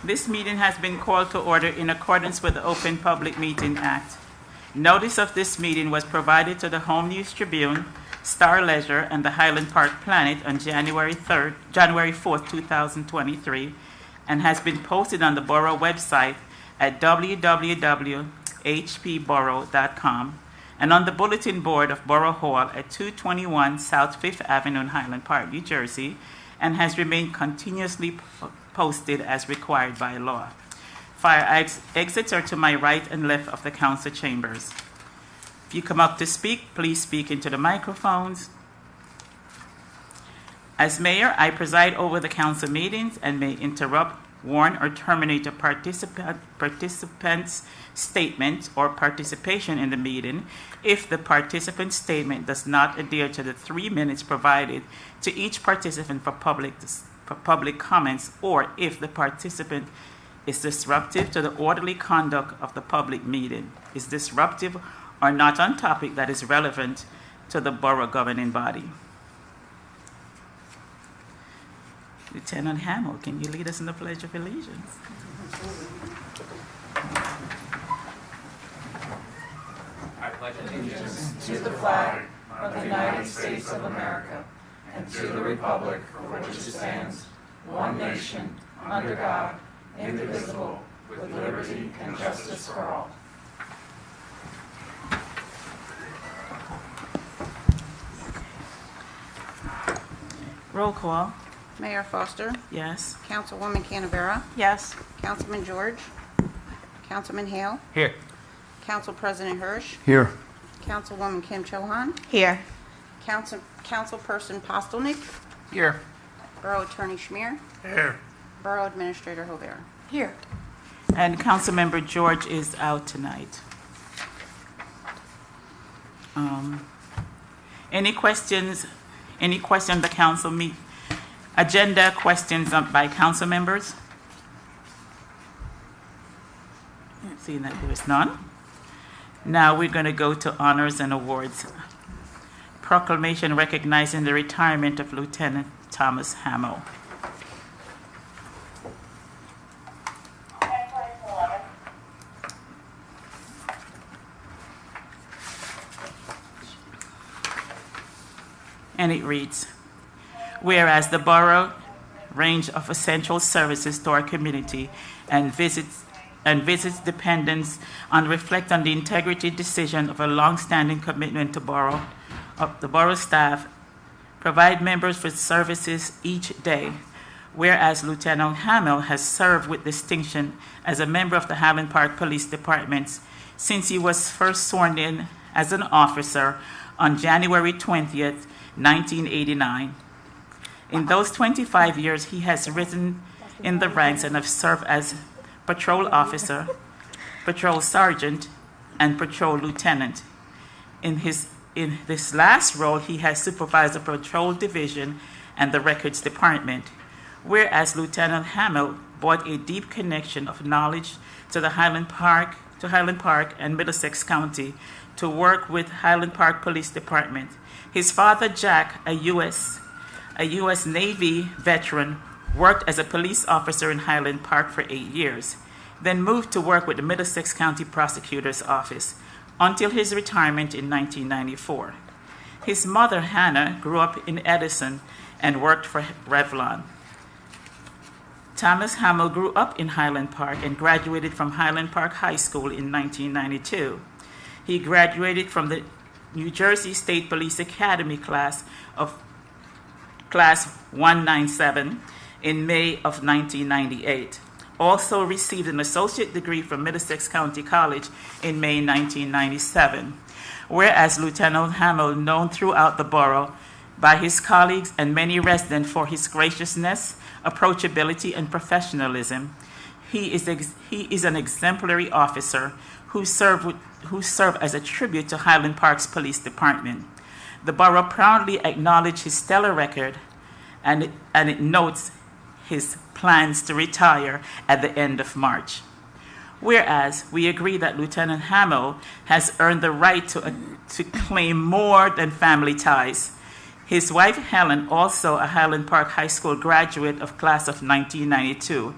This meeting has been called to order in accordance with the Open Public Meeting Act. Notice of this meeting was provided to the Home News Tribune, Star Leisure, and the Highland Park Planet on January 4th, 2023, and has been posted on the Borough website at www.hpborough.com and on the bulletin board of Borough Hall at 221 South 5th Avenue in Highland Park, New Jersey, and has remained continuously posted as required by law. Fire exits are to my right and left of the council chambers. If you come up to speak, please speak into the microphones. As mayor, I preside over the council meetings and may interrupt, warn, or terminate a participant's statement or participation in the meeting if the participant's statement does not adhere to the 3 minutes provided to each participant for public comments, or if the participant is disruptive to the orderly conduct of the public meeting, is disruptive or not on topic that is relevant to the borough governing body. Lieutenant Hamill, can you lead us in the Pledge of Allegiance? I pledge allegiance to the flag of the United States of America and to the republic for which it stands, one nation, under God, indivisible, with liberty and justice for all. Roll call. Mayor Foster, Yes. Councilwoman Canavera, Yes. Councilman George, Councilman Hale, Here. Council President Hirsch, Here. Councilwoman Kim Chohan, Here. Councilperson Postelnick, Here. Borough Attorney Schmier, Here. Borough Administrator Hovera. Here. And Councilmember George is out tonight. Any questions? Any question the council meet? Agenda questions by council members? Seeing that there is none. Now we're going to go to honors and awards. Proclamation recognizing the retirement of Lieutenant Thomas Hamill. And it reads, whereas the borough range of essential services to our community and visits dependents on reflect on the integrity decision of a long-standing commitment to the borough staff, provide members with services each day. Whereas Lieutenant Hamill has served with distinction as a member of the Highland Park Police Department since he was first sworn in as an officer on January 20th, 1989. In those 25 years, he has risen in the ranks and have served as patrol officer, patrol sergeant, and patrol lieutenant. In this last role, he has supervised the patrol division and the records department. Whereas Lieutenant Hamill brought a deep connection of knowledge to Highland Park and Middlesex County to work with Highland Park Police Department. His father, Jack, a U.S. Navy veteran, worked as a police officer in Highland Park for 8 years, then moved to work with the Middlesex County Prosecutor's Office until his retirement in 1994. His mother, Hannah, grew up in Edison and worked for Revlon. Thomas Hamill grew up in Highland Park and graduated from Highland Park High School in 1992. He graduated from the New Jersey State Police Academy class 197 in May of 1998. Also received an associate degree from Middlesex County College in May 1997. Whereas Lieutenant Hamill, known throughout the borough by his colleagues and many residents for his graciousness, approachability, and professionalism, he is an exemplary officer who served as a tribute to Highland Park's police department. The borough proudly acknowledged his stellar record, and it notes his plans to retire at the end of March. Whereas we agree that Lieutenant Hamill has earned the right to claim more than family ties. His wife, Helen, also a Highland Park High School graduate of class of 1992,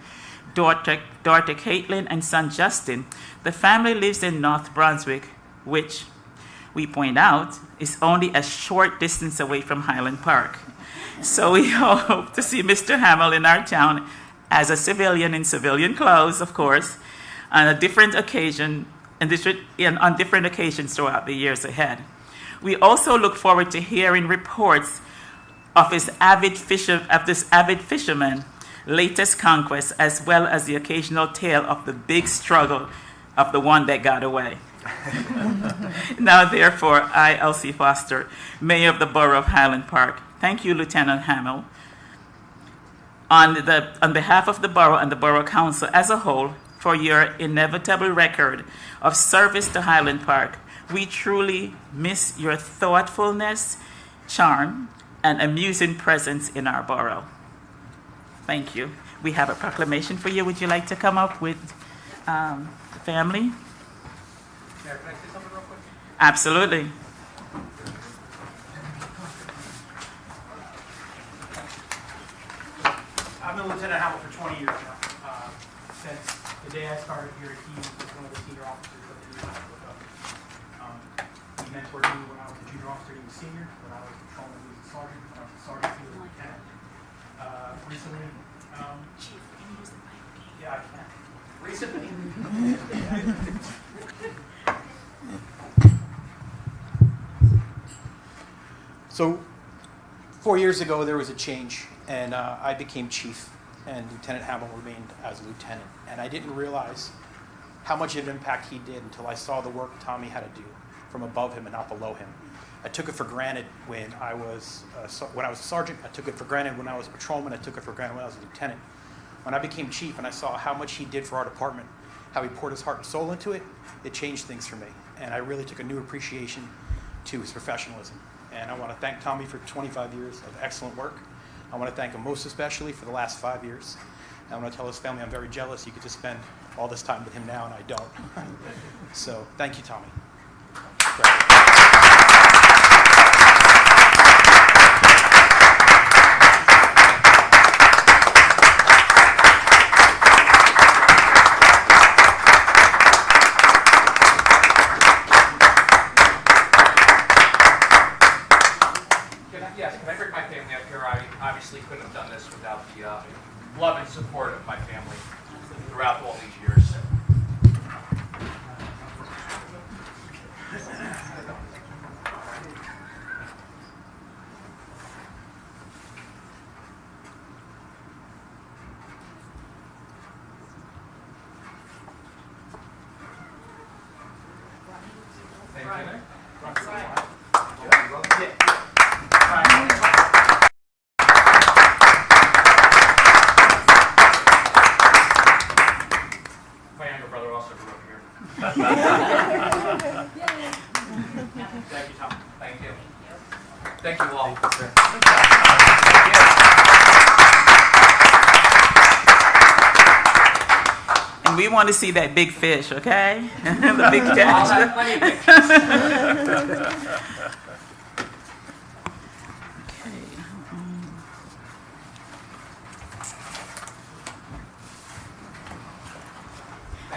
daughter Caitlin, and son Justin, the family lives in North Brunswick, which we point out is only a short distance away from Highland Park. So we hope to see Mr. Hamill in our town as a civilian in civilian clothes, of course, on a different occasion and on different occasions throughout the years ahead. We also look forward to hearing reports of this avid fisherman latest conquest, as well as the occasional tale of the big struggle of the one that got away. Now, therefore, I, Elsie Foster, Mayor of the Borough of Highland Park, thank you, Lieutenant Hamill, on behalf of the Borough and the Borough Council as a whole, for your inevitable record of service to Highland Park. We truly miss your thoughtfulness, charm, and amusing presence in our borough. Thank you. We have a proclamation for you. Would you like to come up with the family? Mayor, can I say something real quick? Absolutely. I've known Lieutenant Hamill for 20 years now. Since the day I started here, he was one of the senior officers of the unit. He mentored me when I was a junior officer, he was senior. When I was a patrolman, he was a sergeant. When I was a sergeant, he was a lieutenant. Recently, Chief, can you use the mic? yeah, I can. Recently, so 4 years ago, there was a change, and I became chief, and Lieutenant Hamill remained as lieutenant. And I didn't realize how much of an impact he did until I saw the work Tommy had to do from above him and not below him. I took it for granted when I was a sergeant. I took it for granted when I was a patrolman. I took it for granted when I was a lieutenant. When I became chief and I saw how much he did for our department, how he poured his heart and soul into it, it changed things for me. And I really took a new appreciation to his professionalism. And I want to thank Tommy for 25 years of excellent work. I want to thank him most especially for the last 5 years. And I want to tell his family I'm very jealous. You get to spend all this time with him now, and I don't. So thank you, Tommy. Can I bring my family up here? I obviously couldn't have done this without the love and support of my family throughout all these years. Thank you. My younger brother also grew up here. Thank you, Tom. Thank you. Thank you all. And we want to see that big fish, okay? The big catch. I'll have plenty of pictures.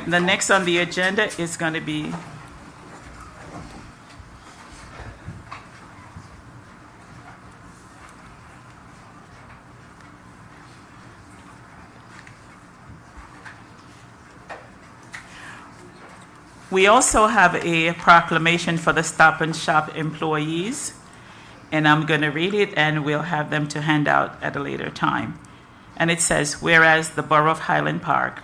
The next on the agenda is going to be we also have a proclamation for the Stop and Shop employees, and I'm going to read it and we'll have them to hand out at a later time. And it says, whereas the Borough of Highland Park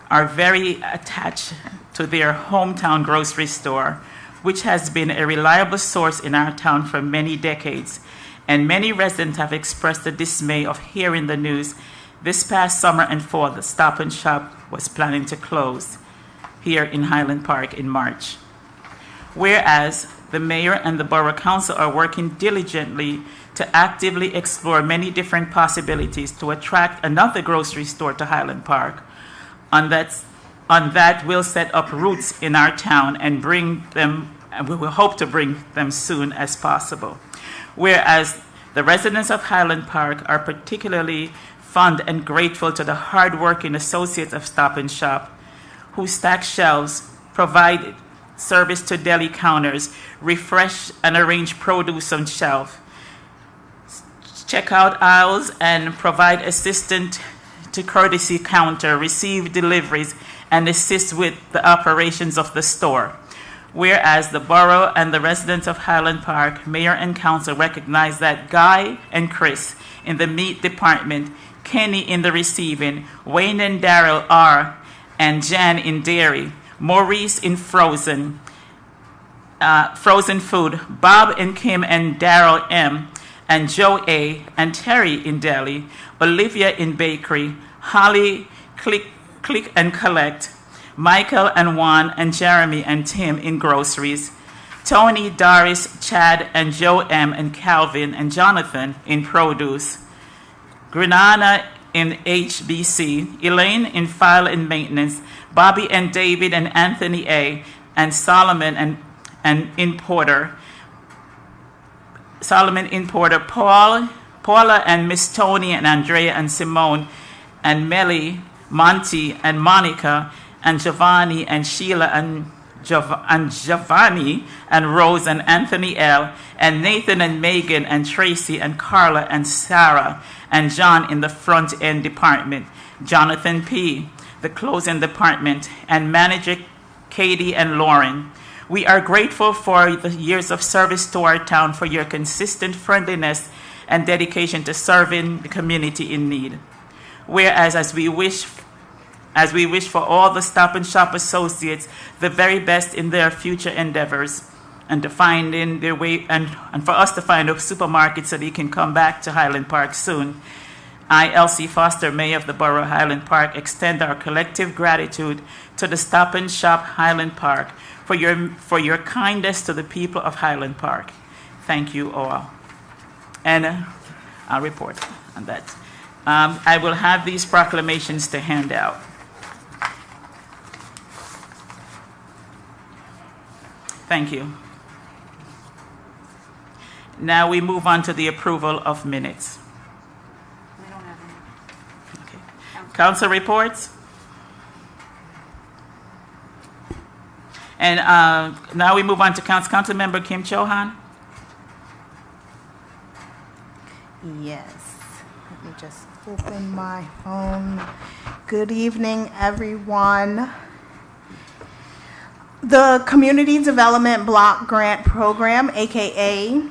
are very attached to their hometown grocery store, which has been a reliable source in our town for many decades, and many residents have expressed the dismay of hearing the news this past summer and fall the Stop and Shop was planning to close here in Highland Park in March. Whereas the mayor and the Borough Council are working diligently to actively explore many different possibilities to attract another grocery store to Highland Park. On that, we'll set up roots in our town and bring them, and we will hope to bring them soon as possible. Whereas the residents of Highland Park are particularly fond and grateful to the hardworking associates of Stop and Shop who stack shelves, provide service to deli counters, refresh and arrange produce on shelf, check out aisles, and provide assistance to courtesy counter, receive deliveries, and assist with the operations of the store. Whereas the borough and the residents of Highland Park, mayor and council recognize that Guy and Chris in the meat department, Kenny in the receiving, Wayne and Daryl are, and Jan in dairy, Maurice in frozen food, Bob and Kim and Daryl M, and Joe A, and Terry in deli, Olivia in bakery, Holly, click and collect, Michael and Juan and Jeremy and Tim in groceries, Tony, Doris, Chad, and Joe M, and Calvin and Jonathan in produce, Granana in HBC, Elaine in file and maintenance, Bobby and David and Anthony A, and Solomon and importer, Paula and Miss Tony and Andrea and Simone, and Melly, Monty and Monica, and Giovanni and Sheila and Giovanni and Rose and Anthony L, and Nathan and Megan and Tracy and Carla and Sarah and John in the front end department, Jonathan P, the closing department, and manager Katie and Lauren. We are grateful for the years of service to our town, for your consistent friendliness and dedication to serving the community in need. Whereas as we wish for all the Stop and Shop associates the very best in their future endeavors, and to find in their way, and for us to find a supermarket so they can come back to Highland Park soon. I, Elsie Foster, Mayor of the Borough of Highland Park, extend our collective gratitude to the Stop and Shop Highland Park for your kindness to the people of Highland Park. Thank you all. And I'll report on that. I will have these proclamations to hand out. Thank you. Now we move on to the approval of minutes. We don't have any. Okay. Council reports. And now we move on to Council Member Kim Chohan. Yes. Let me just open my phone. Good evening, everyone. The Community Development Block Grant Program, aka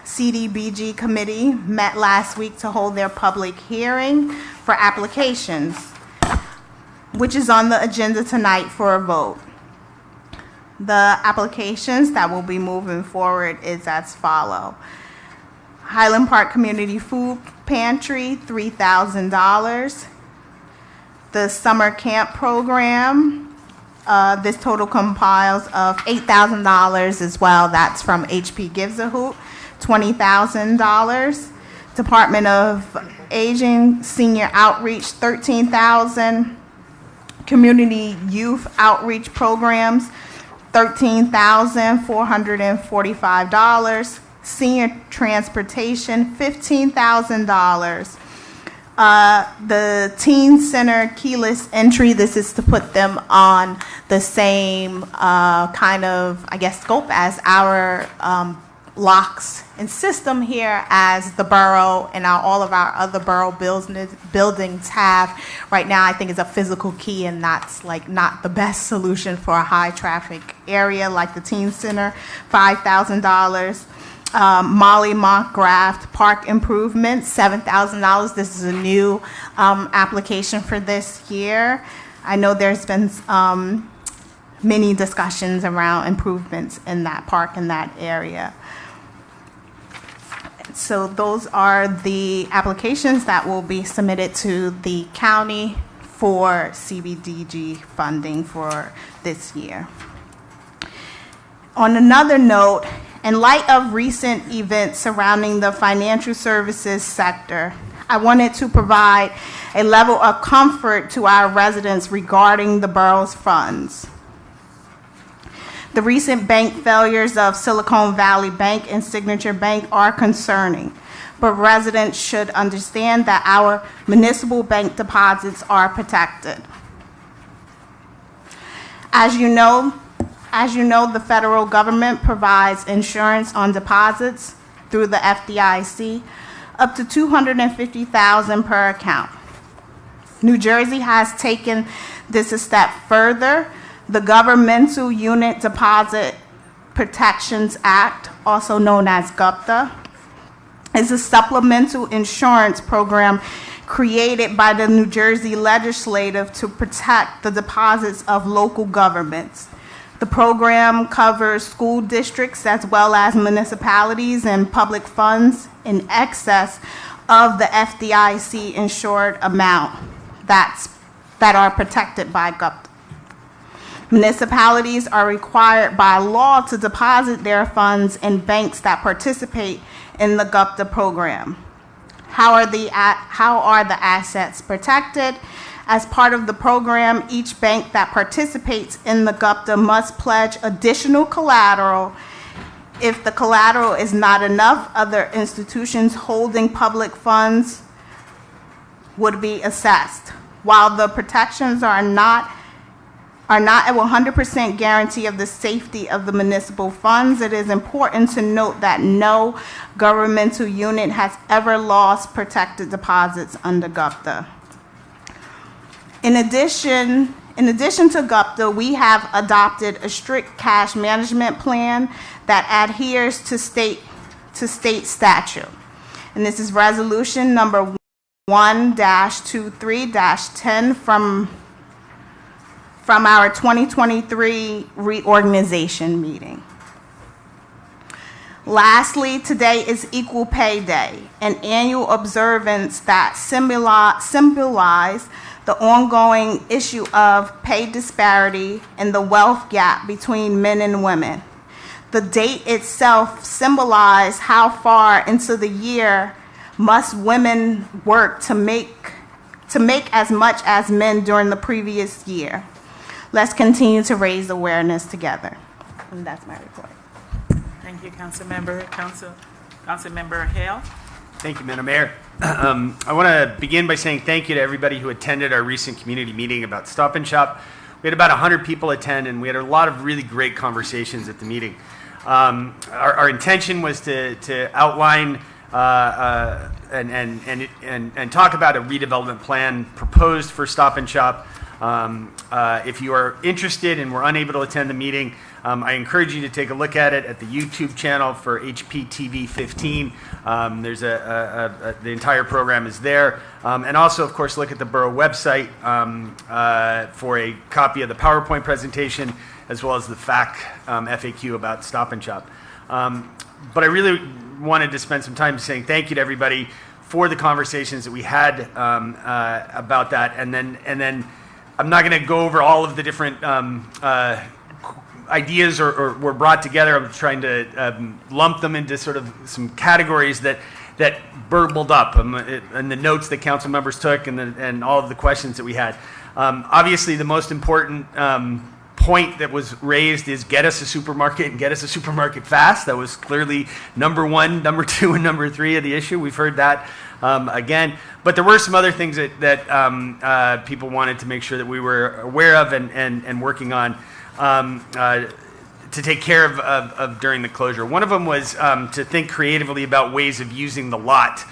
CDBG Committee, met last week to hold their public hearing for applications, which is on the agenda tonight for a vote. The applications that will be moving forward is as follows. Highland Park Community Food Pantry, $3,000. The Summer Camp Program, this total compiles of $8,000 as well. That's from HP Gives a Hoot, $20,000. Department of Aging Senior Outreach, $13,000. Community Youth Outreach Programs, $13,445. Senior Transportation, $15,000. The Teen Center Keyless Entry, this is to put them on the same kind of, I guess, scope as our locks and system here as the borough and all of our other borough buildings have. Right now, I think it's a physical key, and that's like not the best solution for a high traffic area like the Teen Center, $5,000. Molly Mock Graft Park Improvements, $7,000. This is a new application for this year. I know there's been many discussions around improvements in that park in that area. So those are the applications that will be submitted to the county for CBDG funding for this year. On another note, in light of recent events surrounding the financial services sector, I wanted to provide a level of comfort to our residents regarding the borough's funds. The recent bank failures of Silicon Valley Bank and Signature Bank are concerning. but residents should understand that our municipal bank deposits are protected. As you know, the federal government provides insurance on deposits through the FDIC, up to $250,000 per account. New Jersey has taken this a step further. The Governmental Unit Deposit Protections Act, also known as GUPTA, is a supplemental insurance program created by the New Jersey legislature to protect the deposits of local governments. The program covers school districts as well as municipalities and public funds in excess of the FDIC insured amount that are protected by GUPTA. Municipalities are required by law to deposit their funds in banks that participate in the GUPTA program. How are the assets protected? As part of the program, each bank that participates in the GUPTA must pledge additional collateral. If the collateral is not enough, other institutions holding public funds would be assessed. While the protections are not a 100% guarantee of the safety of the municipal funds, it is important to note that no governmental unit has ever lost protected deposits under GUPTA. In addition to GUPTA, we have adopted a strict cash management plan that adheres to state statute. And this is resolution number 1-23-10 from our 2023 reorganization meeting. Lastly, today is Equal Pay Day, an annual observance that symbolize the ongoing issue of pay disparity and the wealth gap between men and women. The date itself symbolizes how far into the year must women work to make as much as men during the previous year. Let's continue to raise awareness together. And that's my report. Thank you, Councilmember Hale. Thank you, Madam Mayor. I want to begin by saying thank you to everybody who attended our recent community meeting about Stop and Shop. We had about 100 people attend, and we had a lot of really great conversations at the meeting. Our intention was to outline and talk about a redevelopment plan proposed for Stop and Shop. If you are interested and were unable to attend the meeting, I encourage you to take a look at it at the YouTube channel for HPTV 15. There's the entire program is there. And also, of course, look at the Borough website for a copy of the PowerPoint presentation, as well as the FAQ about Stop and Shop. But I really wanted to spend some time saying thank you to everybody for the conversations that we had about that. And then I'm not going to go over all of the different ideas or were brought together. I'm trying to lump them into sort of some categories that burbled up and the notes that council members took and all of the questions that we had. Obviously, the most important point that was raised is get us a supermarket and get us a supermarket fast. That was clearly number one, number two, and number three of the issue. We've heard that again. But there were some other things that people wanted to make sure that we were aware of and working on to take care of during the closure. One of them was to think creatively about ways of using the lot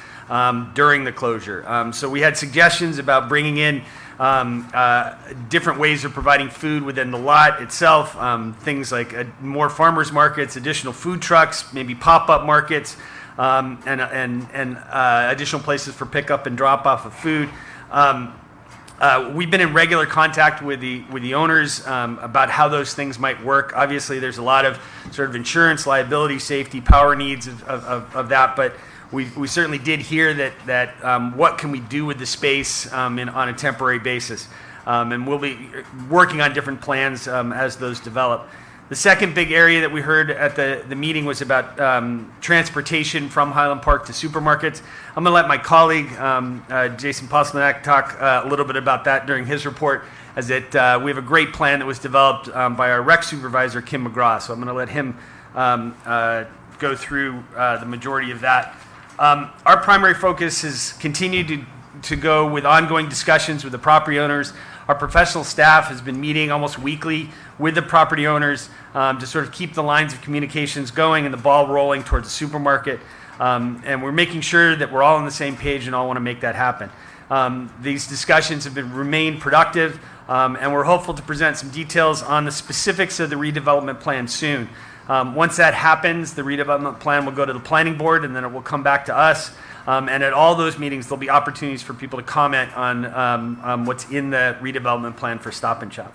during the closure. So we had suggestions about bringing in different ways of providing food within the lot itself, things like more farmers markets, additional food trucks, maybe pop-up markets, and additional places for pickup and drop-off of food. We've been in regular contact with the owners about how those things might work. Obviously, there's a lot of sort of insurance, liability, safety, power needs of that, but we certainly did hear that what can we do with the space on a temporary basis, and we'll be working on different plans as those develop. The second big area that we heard at the meeting was about transportation from Highland Park to supermarkets. I'm going to let my colleague, Jason Postelnak, talk a little bit about that during his report, as we have a great plan that was developed by our rec supervisor, Kim McGraw. So I'm going to let him go through the majority of that. Our primary focus has continued to go with ongoing discussions with the property owners. Our professional staff has been meeting almost weekly with the property owners to sort of keep the lines of communications going and the ball rolling towards the supermarket. And we're making sure that we're all on the same page and all want to make that happen. These discussions have remained productive, and we're hopeful to present some details on the specifics of the redevelopment plan soon. Once that happens, the redevelopment plan will go to the planning board, and then it will come back to us. And at all those meetings, there'll be opportunities for people to comment on what's in the redevelopment plan for Stop and Shop.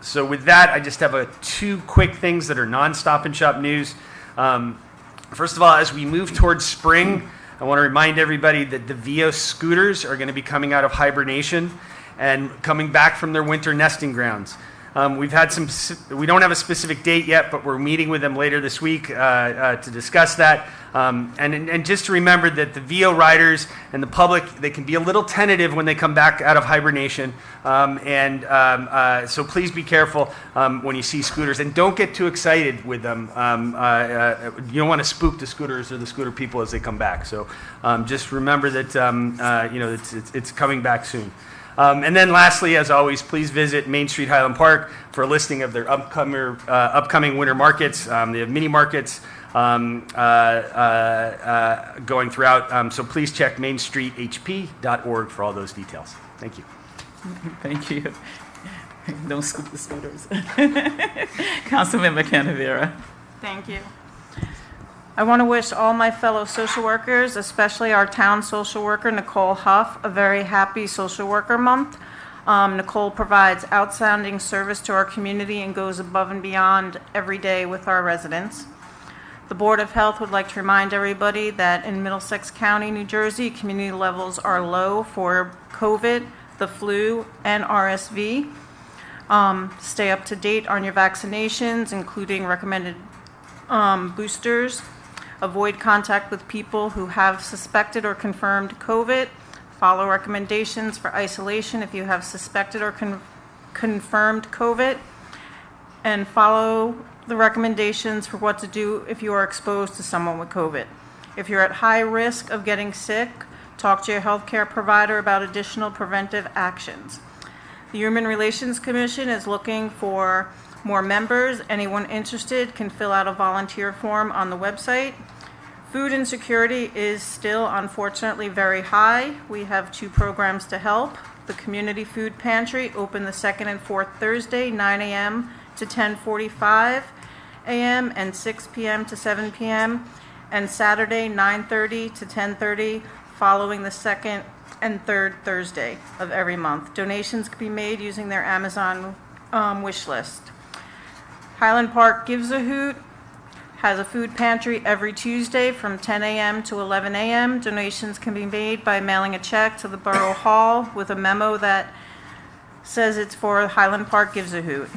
So with that, I just have two quick things that are non-Stop and Shop news. First of all, as we move towards spring, I want to remind everybody that the Vio scooters are going to be coming out of hibernation and coming back from their winter nesting grounds. We don't have a specific date yet, but we're meeting with them later this week to discuss that. And just to remember that the Vio riders and the public, they can be a little tentative when they come back out of hibernation. So please be careful when you see scooters, and don't get too excited with them. You don't want to spook the scooters or the scooter people as they come back. So just remember that it's coming back soon. And then lastly, as always, please visit Main Street Highland Park for a listing of their upcoming winter markets. They have mini markets going throughout. So please check mainstreethp.org for all those details. Thank you. Thank you. Don't scoop the scooters. Councilmember Canavera. Thank you. I want to wish all my fellow social workers, especially our town social worker, Nicole Huff, a very happy Social Worker Month. Nicole provides outstanding service to our community and goes above and beyond every day with our residents. The Board of Health would like to remind everybody that in Middlesex County, New Jersey, community levels are low for COVID, the flu, and RSV. Stay up to date on your vaccinations, including recommended boosters. Avoid contact with people who have suspected or confirmed COVID. Follow recommendations for isolation if you have suspected or confirmed COVID. And follow the recommendations for what to do if you are exposed to someone with COVID. If you're at high risk of getting sick, talk to your healthcare provider about additional preventive actions. The Human Relations Commission is looking for more members. Anyone interested can fill out a volunteer form on the website. Food insecurity is still, unfortunately, very high. We have 2 programs to help. The Community Food Pantry, open the second and fourth Thursday, 9 a.m. to 10:45 a.m. and 6 p.m. to 7 p.m. and Saturday, 9:30 to 10:30, following the second and third Thursday of every month. Donations can be made using their Amazon wish list. Highland Park Gives a Hoot has a food pantry every Tuesday from 10 a.m. to 11 a.m. Donations can be made by mailing a check to the Borough Hall with a memo that says it's for Highland Park Gives a Hoot.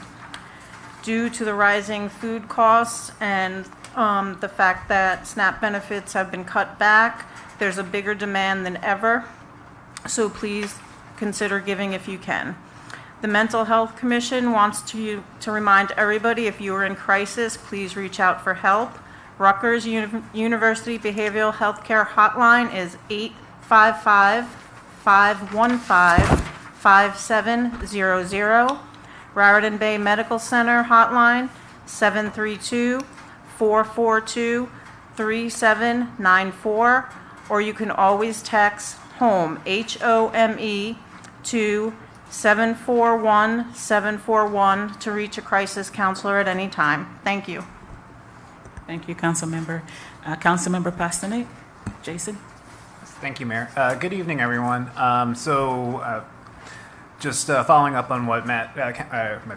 Due to the rising food costs and the fact that SNAP benefits have been cut back, there's a bigger demand than ever. So please consider giving if you can. The Mental Health Commission wants to remind everybody, if you are in crisis, please reach out for help. Rutgers University Behavioral Health Care Hotline is 855-515-5700. Raritan Bay Medical Center Hotline, 732-442-3794. Or you can always text HOME, HOME, to 741-741 to reach a crisis counselor at any time. Thank you. Thank you, Councilmember. Councilmember Pasternak. Jason. Thank you, Mayor. Good evening, everyone. Just following up on what my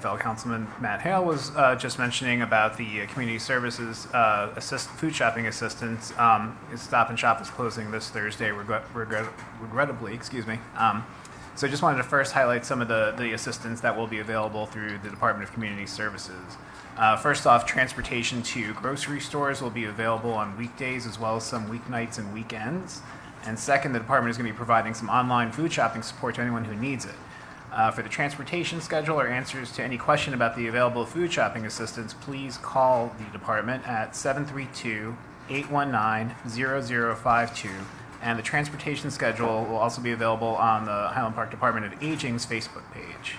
fellow councilman Matt Hale was just mentioning about the community services food shopping assistance. Stop and Shop is closing this Thursday, regrettably. Excuse me. So I just wanted to first highlight some of the assistance that will be available through the Department of Community Services. First off, transportation to grocery stores will be available on weekdays as well as some weeknights and weekends. And second, the department is going to be providing some online food shopping support to anyone who needs it. For the transportation schedule or answers to any question about the available food shopping assistance, please call the department at 819-0052. And the transportation schedule will also be available on the Highland Park Department of Aging's Facebook page.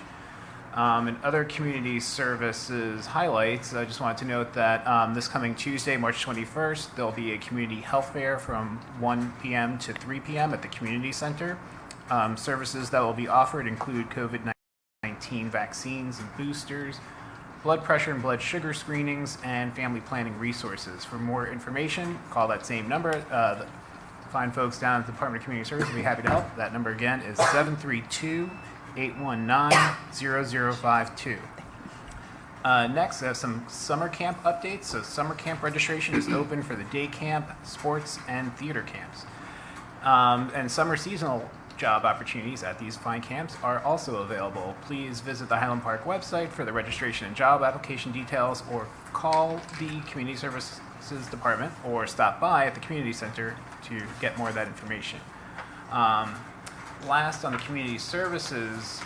And other community services highlights, I just wanted to note that this coming Tuesday, March 21st, there'll be a community health fair from 1 p.m. to 3 p.m. at the community center. Services that will be offered include COVID-19 vaccines and boosters, blood pressure and blood sugar screenings, and family planning resources. For more information, call that same number. The fine folks down at the Department of Community Services will be happy to help. That number again is 732-819-0052. Next, I have some summer camp updates. So summer camp registration is open for the day camp, sports, and theater camps. And summer seasonal job opportunities at these fine camps are also available. Please visit the Highland Park website for the registration and job application details, or call the Community Services Department, or stop by at the community center to get more of that information. Last on the community services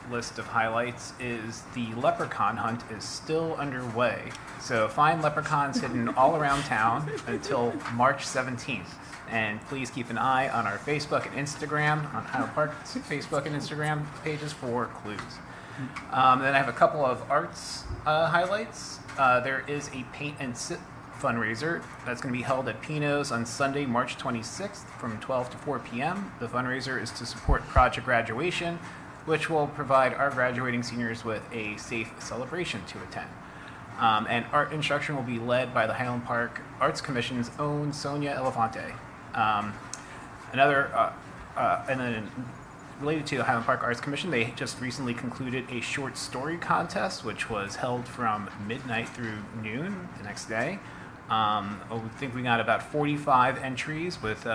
list of highlights is the leprechaun hunt is still underway. So find leprechauns hidden all around town until March 17th. And please keep an eye on our Facebook and Instagram, on Highland Park's Facebook and Instagram pages for clues. Then I have a couple of arts highlights. There is a paint and sip fundraiser that's going to be held at Pino's on Sunday, March 26th from 12 to 4 p.m. The fundraiser is to support Project Graduation, which will provide our graduating seniors with a safe celebration to attend. And art instruction will be led by the Highland Park Arts Commission's own Sonia Elefante. And then related to the Highland Park Arts Commission, they just recently concluded a short story contest, which was held from midnight through noon the next day. I think we got about 45 entries with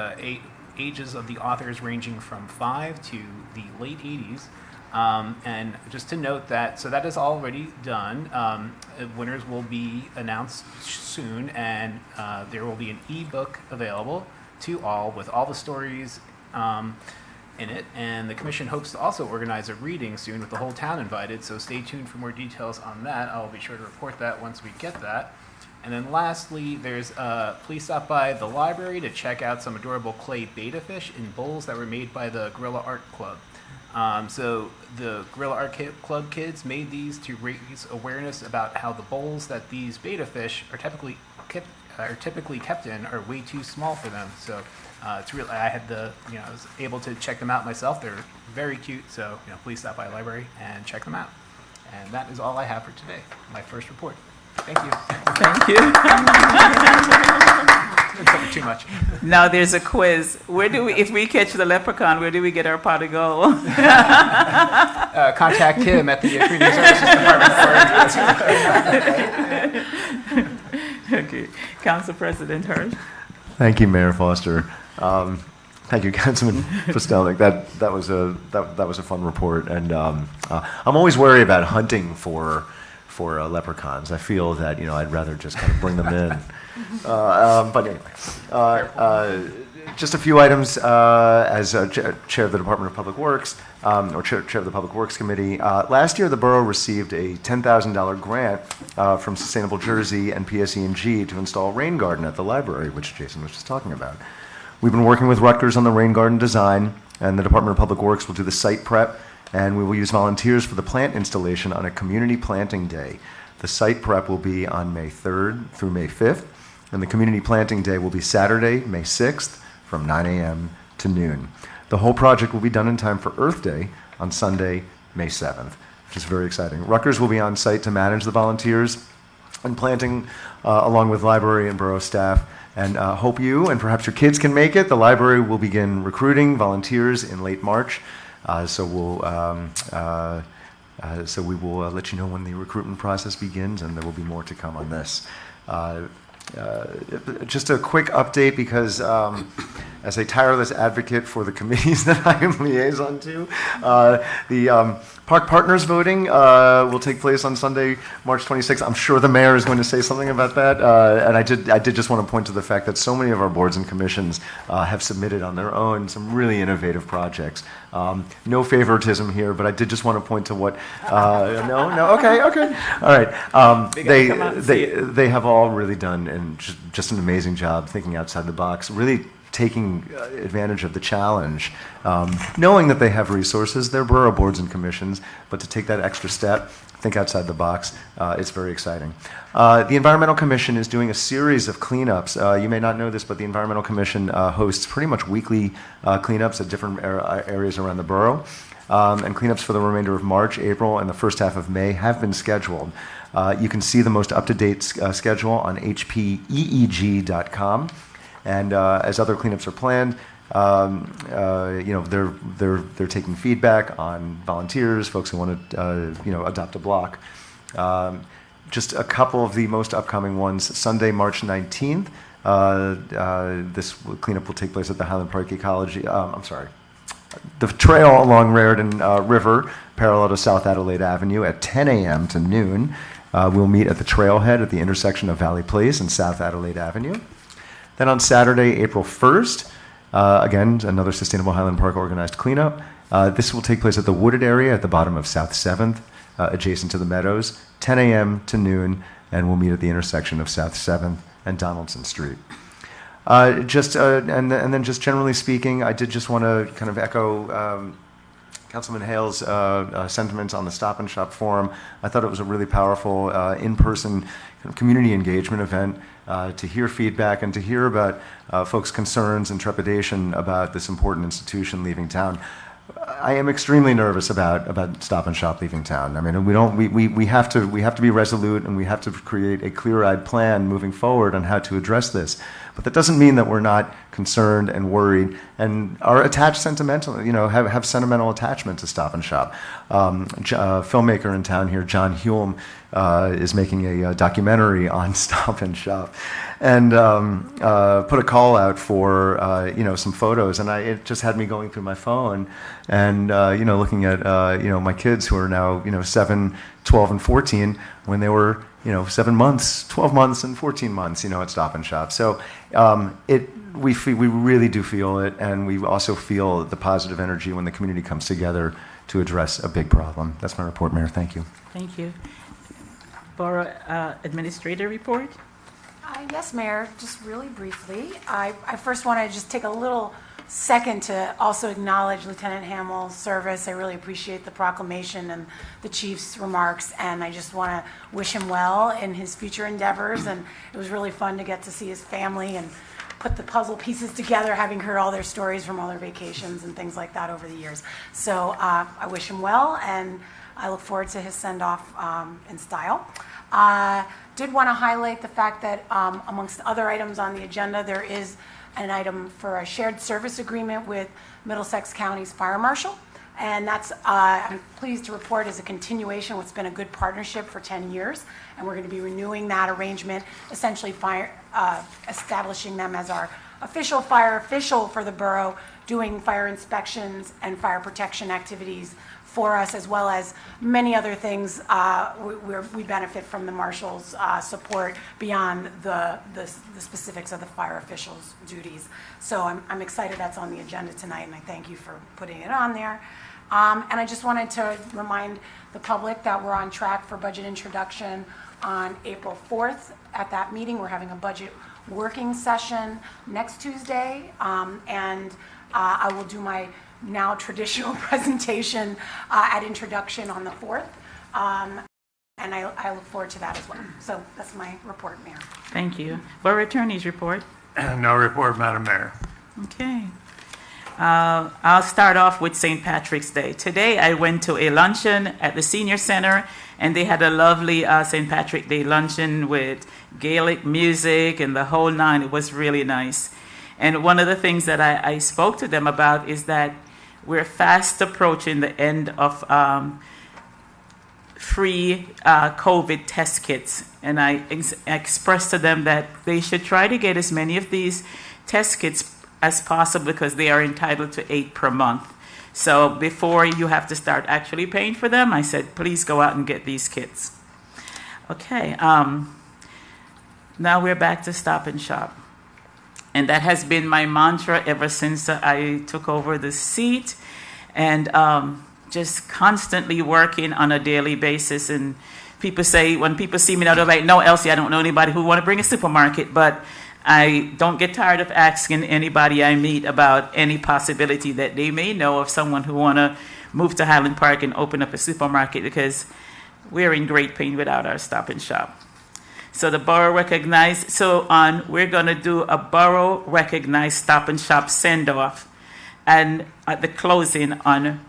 ages of the authors ranging from 5 to the late 80s. And just to note that, so that is already done. Winners will be announced soon, and there will be an ebook available to all with all the stories in it. And the commission hopes to also organize a reading soon with the whole town invited, so stay tuned for more details on that. I'll be sure to report that once we get that. And then lastly, please stop by the library to check out some adorable clay betta fish in bowls that were made by the Guerrilla Art Club. So the Guerrilla Art Club kids made these to raise awareness about how the bowls that these betta fish are typically kept in are way too small for them. So it's really, I was able to check them out myself. They're very cute. So please stop by the library and check them out. And that is all I have for today. My first report. Thank you. Thank you. It's too much. Now there's a quiz. If we catch the leprechaun, where do we get our pot of gold? Contact him at the Community Services Department. Okay. Council President Hirsch. Thank you, Mayor Foster. Thank you, Councilman Postelnik. That was a fun report, and I'm always wary about hunting for leprechauns. I feel that I'd rather just kind of bring them in. But anyway, just a few items as chair of the Department of Public Works, or chair of the Public Works Committee. Last year, the borough received a $10,000 grant from Sustainable Jersey and PSE&G to install a rain garden at the library, which Jason was just talking about. We've been working with Rutgers on the rain garden design, and the Department of Public Works will do the site prep, and we will use volunteers for the plant installation on a community planting day. The site prep will be on May 3rd through May 5th, and the community planting day will be Saturday, May 6th from 9 a.m. to noon. The whole project will be done in time for Earth Day on Sunday, May 7th, which is very exciting. Rutgers will be on site to manage the volunteers and planting along with library and borough staff, and hope you and perhaps your kids can make it. The library will begin recruiting volunteers in late March. So we will let you know when the recruitment process begins, and there will be more to come on this. Just a quick update, because as a tireless advocate for the committees that I am liaison to, the Park Partners voting will take place on Sunday, March 26th. I'm sure the mayor is going to say something about that, and I did just want to point to the fact that so many of our boards and commissions have submitted on their own some really innovative projects. No favoritism here, but I did just want to point to what. Okay, all right. They have all really done and just an amazing job thinking outside the box, really taking advantage of the challenge, knowing that they have resources, they're borough boards and commissions, but to take that extra step, think outside the box, it's very exciting. The Environmental Commission is doing a series of cleanups. You may not know this, but the Environmental Commission hosts pretty much weekly cleanups at different areas around the borough. And cleanups for the remainder of March, April, and the first half of May have been scheduled. You can see the most up-to-date schedule on hpeeg.com. And as other cleanups are planned, they're taking feedback on volunteers, folks who want to adopt a block. Just a couple of the most upcoming ones. Sunday, March 19th, this cleanup will take place at the Highland Park Ecology. The trail along Raritan River, parallel to South Adelaide Avenue, at 10 a.m. to noon. We'll meet at the trailhead at the intersection of Valley Place and South Adelaide Avenue. Then on Saturday, April 1st, again, another Sustainable Highland Park organized cleanup. This will take place at the wooded area at the bottom of South 7th, adjacent to the meadows, 10 a.m. to noon, and we'll meet at the intersection of South 7th and Donaldson Street. And then just generally speaking, I did just want to kind of echo Councilman Hale's sentiments on the Stop and Shop Forum. I thought it was a really powerful in-person kind of community engagement event to hear feedback and to hear about folks' concerns and trepidation about this important institution leaving town. I am extremely nervous about Stop and Shop leaving town. I mean, we have to be resolute, and we have to create a clear-eyed plan moving forward on how to address this. But that doesn't mean that we're not concerned and worried and are attached sentimentally, have sentimental attachment to Stop and Shop. A filmmaker in town here, John Hulme, is making a documentary on Stop and Shop, and put a call out for some photos, and it just had me going through my phone and looking at my kids who are now 7, 12, and 14 when they were 7 months, 12 months, and 14 months at Stop and Shop. So we really do feel it, and we also feel the positive energy when the community comes together to address a big problem. That's my report, Mayor. Thank you. Thank you. Borough Administrator report. Yes, Mayor, just really briefly. I first want to just take a little second to also acknowledge Lieutenant Hamill's service. I really appreciate the proclamation and the Chief's remarks, and I just want to wish him well in his future endeavors. And it was really fun to get to see his family and put the puzzle pieces together, having heard all their stories from all their vacations and things like that over the years. So I wish him well, and I look forward to his send-off in style. Did want to highlight the fact that amongst other items on the agenda, there is an item for a shared service agreement with Middlesex County's Fire Marshal. And that's, I'm pleased to report, is a continuation of what's been a good partnership for 10 years. And we're going to be renewing that arrangement, essentially establishing them as our official fire official for the borough, doing fire inspections and fire protection activities for us, as well as many other things. We benefit from the marshal's support beyond the specifics of the fire official's duties. So I'm excited that's on the agenda tonight, and I thank you for putting it on there. And I just wanted to remind the public that we're on track for budget introduction on April 4th. At that meeting, we're having a budget working session next Tuesday, and I will do my now traditional presentation at introduction on the 4th. And I look forward to that as well. So that's my report, Mayor. Thank you. Borough Attorney's report. No report, Madam Mayor. Okay. I'll start off with St. Patrick's Day. Today I went to a luncheon at the Senior Center, and they had a lovely St. Patrick's Day luncheon with Gaelic music and the whole nine. It was really nice. And one of the things that I spoke to them about is that we're fast approaching the end of free COVID test kits. And I expressed to them that they should try to get as many of these test kits as possible, because they are entitled to 8 per month. So before you have to start actually paying for them, I said, please go out and get these kits. Okay. Now we're back to Stop and Shop. And that has been my mantra ever since I took over the seat, and just constantly working on a daily basis and People say, when people see me now, they're like, no, Elsie, I don't know anybody who want to bring a supermarket, but I don't get tired of asking anybody I meet about any possibility that they may know of someone who want to move to Highland Park and open up a supermarket, because we're in great pain without our Stop and Shop. So the Borough recognized, we're going to do a Borough recognized Stop and Shop send-off and at the closing on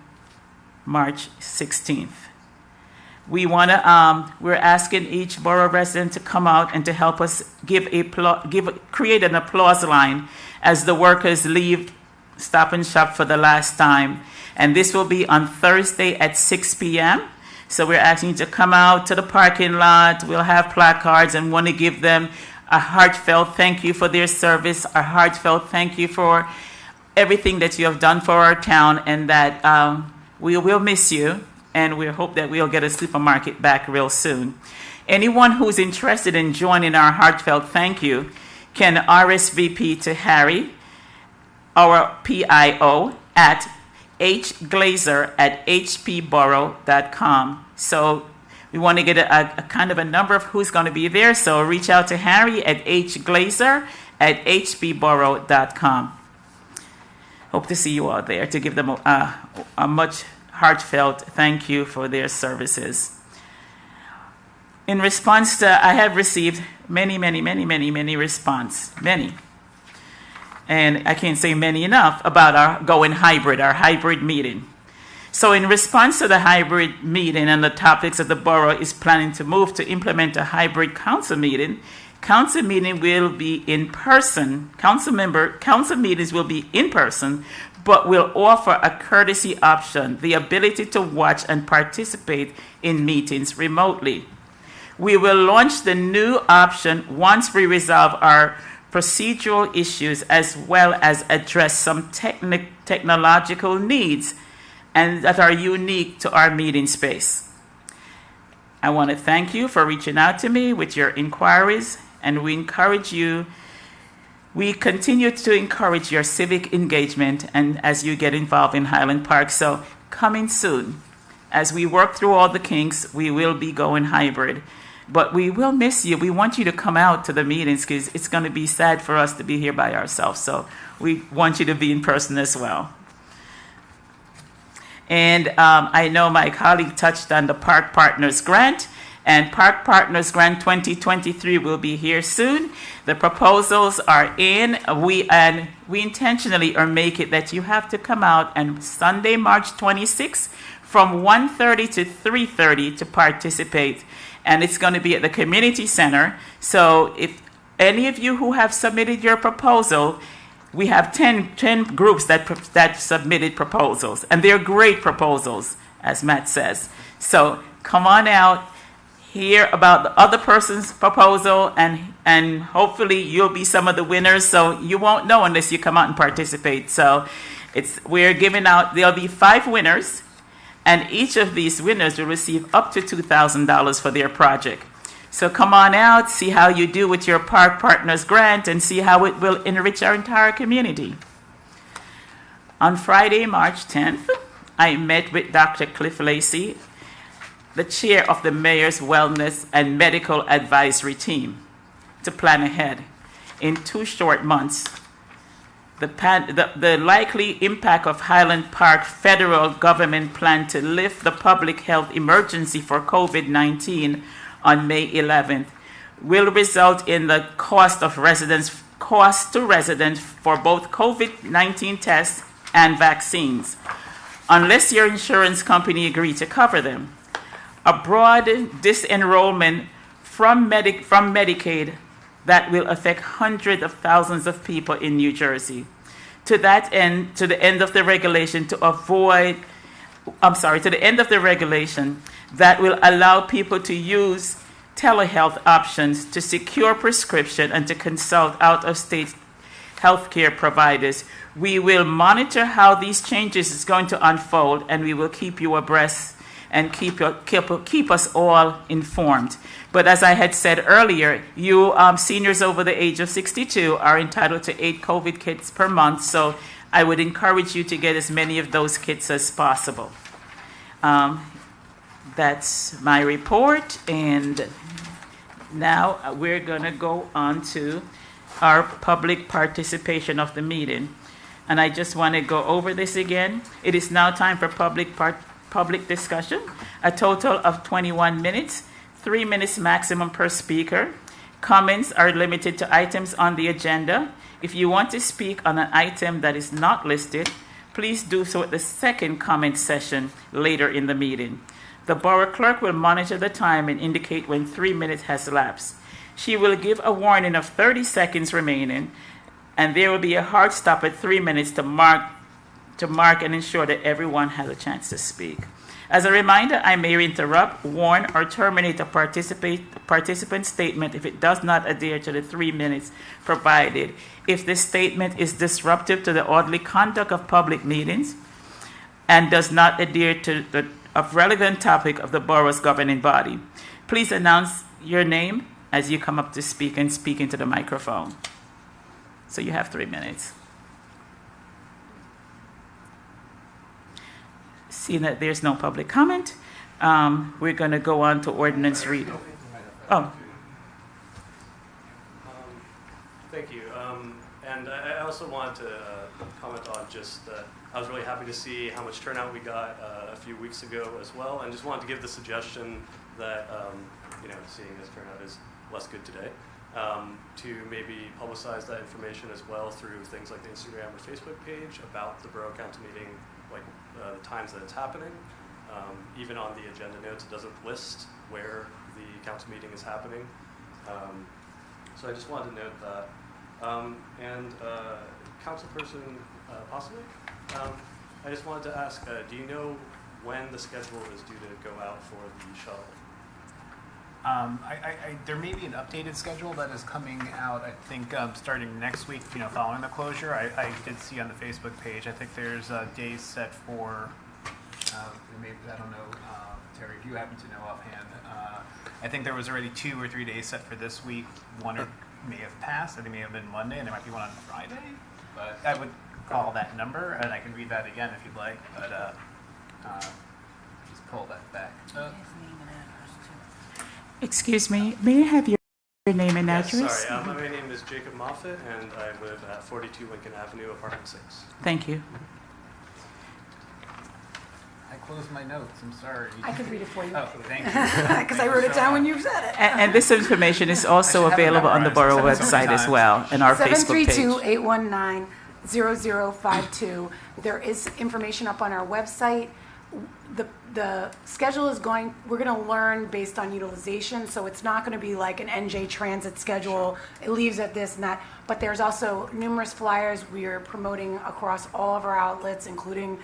March 16th. We're asking each borough resident to come out and to help us create an applause line as the workers leave Stop and Shop for the last time. And this will be on Thursday at 6 p.m. So we're asking you to come out to the parking lot. We'll have placards and want to give them a heartfelt thank you for their service, a heartfelt thank you for everything that you have done for our town, and that we will miss you. And we hope that we'll get a supermarket back real soon. Anyone who's interested in joining our heartfelt thank you can RSVP to Harry, our PIO, at hglazer@hpborough.com. So we want to get a kind of a number of who's going to be there. So reach out to Harry at hglazer@hpborough.com. Hope to see you all there to give them a much heartfelt thank you for their services. In response to, I have received many response, many. And I can't say many enough about our hybrid meeting. So in response to the hybrid meeting and the topics that the borough is planning to move to implement a hybrid council meeting will be in person. Council meetings will be in person, but will offer a courtesy option, the ability to watch and participate in meetings remotely. We will launch the new option once we resolve our procedural issues, as well as address some technological needs and that are unique to our meeting space. I want to thank you for reaching out to me with your inquiries, and we continue to encourage your civic engagement and as you get involved in Highland Park. So coming soon, as we work through all the kinks, we will be going hybrid. But we will miss you. We want you to come out to the meetings, because it's going to be sad for us to be here by ourselves. So we want you to be in person as well. And I know my colleague touched on the Park Partners Grant, and Park Partners Grant 2023 will be here soon. The proposals are in. We intentionally make it that you have to come out on Sunday, March 26th from 1:30 to 3:30 to participate. And it's going to be at the community center. So if any of you who have submitted your proposal, we have 10 groups that submitted proposals, and they're great proposals, as Matt says. So come on out, hear about the other person's proposal, and hopefully you'll be some of the winners. So you won't know unless you come out and participate. So we're giving out, there'll be 5 winners, and each of these winners will receive up to $2,000 for their project. So come on out, see how you do with your Park Partners Grant, and see how it will enrich our entire community. On Friday, March 10th, I met with Dr. Cliff Lacey, the chair of the Mayor's Wellness and Medical Advisory Team, to plan ahead. In 2 short months, the likely impact of Highland Park federal government plan to lift the public health emergency for COVID-19 on May 11th will result in the cost to residents for both COVID-19 tests and vaccines, unless your insurance company agrees to cover them. A broad disenrollment from Medicaid that will affect hundreds of thousands of people in New Jersey. To the end of the regulation that will allow people to use telehealth options to secure prescription and to consult out-of-state healthcare providers. We will monitor how these changes is going to unfold, and we will keep you abreast and keep us all informed. But as I had said earlier, you seniors over the age of 62 are entitled to 8 COVID kits per month, so I would encourage you to get as many of those kits as possible. That's my report, and now we're going to go on to our public participation of the meeting. And I just want to go over this again. It is now time for public discussion. A total of 21 minutes, 3 minutes maximum per speaker. Comments are limited to items on the agenda. If you want to speak on an item that is not listed, please do so at the second comment session later in the meeting. The borough clerk will monitor the time and indicate when 3 minutes has elapsed. She will give a warning of 30 seconds remaining, and there will be a hard stop at 3 minutes to mark and ensure that everyone has a chance to speak. As a reminder, I may interrupt, warn, or terminate a participant's statement if it does not adhere to the 3 minutes provided. If this statement is disruptive to the orderly conduct of public meetings and does not adhere to the relevant topic of the borough's governing body, please announce your name as you come up to speak and speak into the microphone. So you have 3 minutes. Seeing that there's no public comment, we're going to go on to ordinance read. Oh. Thank you. And I also wanted to comment on just I was really happy to see how much turnout we got a few weeks ago as well, and just wanted to give the suggestion that, seeing as turnout is less good today, to maybe publicize that information as well through things like the Instagram or Facebook page about the Borough Council meeting, like the times that it's happening. Even on the agenda notes, it doesn't list where the council meeting is happening. So I just wanted to note that. And councilperson possibly, I just wanted to ask, do you know when the schedule is due to go out for the shuttle? There may be an updated schedule that is coming out, I think, starting next week, following the closure. I did see on the Facebook page, I think there's days set for, maybe, I don't know, Terry, if you happen to know offhand. I think there was already 2 or 3 days set for this week. One may have passed, I think it may have been Monday, and there might be one on Friday. But I would call that number, and I can read that again if you'd like, but just pull that back up. Excuse me, may I have your name and address? Yes, sorry. My name is Jacob Moffett, and I live at 42 Lincoln Avenue, apartment 6. Thank you. I closed my notes, I'm sorry. I could read it for you. Oh, thank you. Because I wrote it down when you said it. And this information is also available on the borough website as well, and our Facebook page. 732-819-0052. There is information up on our website. The schedule is we're going to learn based on utilization, so it's not going to be like an NJ Transit schedule. It leaves at this and that, but there's also numerous flyers we are promoting across all of our outlets, including,